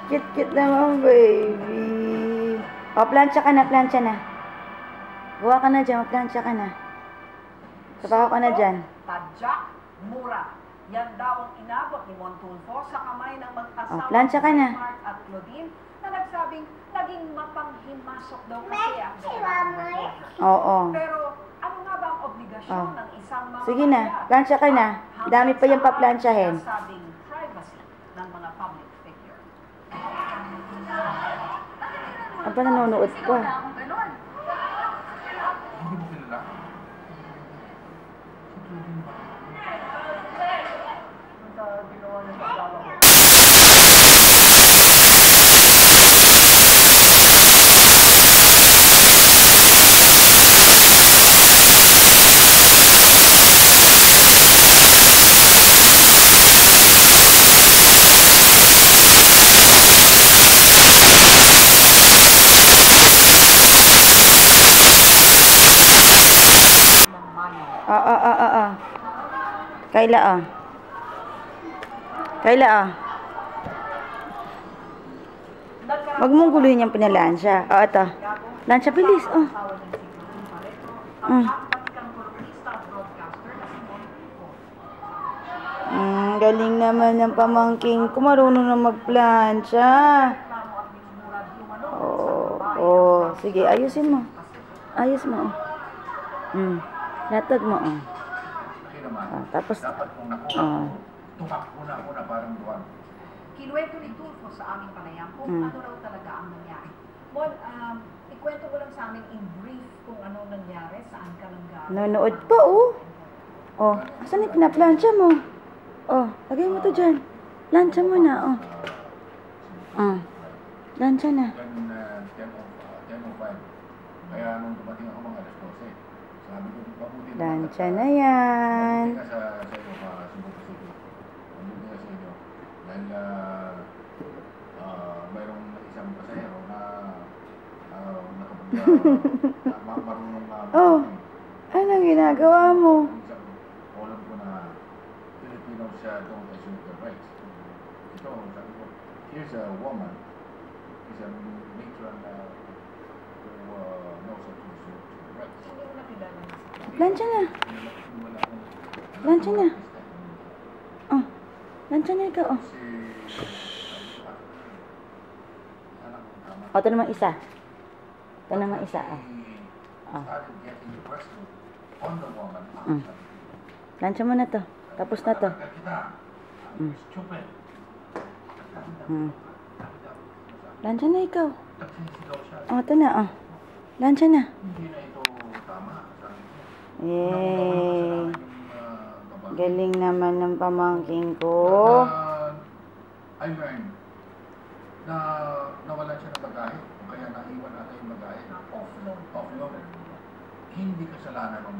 Cute-cute naman, baby. O, plancha ka na, plancha na. Gawa ka na dyan, plancha ka na. Trabaho ka na dyan. Tadyak mura. Yan daw ang inabot ni Montulfo sa kamay ng mag-asawa plancha ka na. Mark at Claudine na nagsabing naging mapanghimasok daw kasi ang kanilang. Oo. Pero ano nga ba ang obligasyon ng isang mga Sige na, plancha ka na. Dami pa yung paplansyahin. sabing privacy ng mga public figure. Aba, nanonood pa. Hindi mo kilala? Kayla, Kayla, Wag mong guluhin yung pinalansya. Ito. Lansya, bilis, Galing naman ng pamangking ko. Marunong na magplansya. Sige, ayusin mo. Ayos mo, Latag mo, tapos, dapat kung tumakbo na ako na parang duwan. Kinuwento ni Tulfo sa aming panayam kung ano raw talaga ang nangyari. Bon, ikwento ko lang sa amin in brief kung ano nangyari, saan ka lang galing. Nanonood pa, asan yung pinaplansya mo? Lagay mo to dyan. Lansya mo na, Lansya na. 10:05. Kaya nung dumating ako mga alas 12, sabi ko, mabuti na. Lansya na yan. Mabuti ka sa iyo, Cebu City. Mabuti ka sa inyo. Dahil mayroong isang pasahero na marunong na Anong ginagawa mo? Alam ko na Filipino siya don't assume their rights. Ito, sabi ko, here's a woman, is a matron who knows how to assume their rights. Hindi mo nakilala. Lansya na. Lansya na. Lansya na ikaw, ito naman isa. Ito naman isa, Lansya mo na to. Tapos na to. Lansya na ikaw. Ito na, Lansya na. Yay. Galing naman ng pamangking ko. I learned na nawalan siya ng bagahe, kaya naiwan natin yung bagahe. Offload. Hindi kasalanan ng